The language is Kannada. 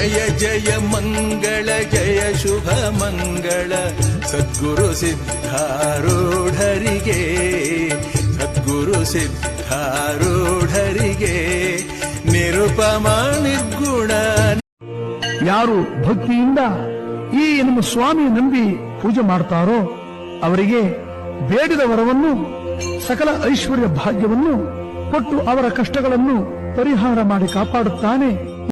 ಜಯ ಜಯ ಮಂಗಳ ಜಯ ಶುಭ ಮಂಗಳ ಸದ್ಗುರು ಸಿದ್ಧಾರೂಢರಿಗೆ ಸದ್ಗುರು ಸಿದ್ಧಾರೂಢರಿಗೆ ನಿರುಪಮ ನಿರ್ಗುಣ. ಯಾರು ಭಕ್ತಿಯಿಂದ ಈ ನಮ್ಮ ಸ್ವಾಮಿ ನಂಬಿ ಪೂಜೆ ಮಾಡ್ತಾರೋ ಅವರಿಗೆ ಬೇಡಿದ ವರವನ್ನು ಸಕಲ ಐಶ್ವರ್ಯ ಭಾಗ್ಯವನ್ನು ಕೊಟ್ಟು ಅವರ ಕಷ್ಟಗಳನ್ನು ಪರಿಹಾರ ಮಾಡಿ ಕಾಪಾಡುತ್ತಾನೆ.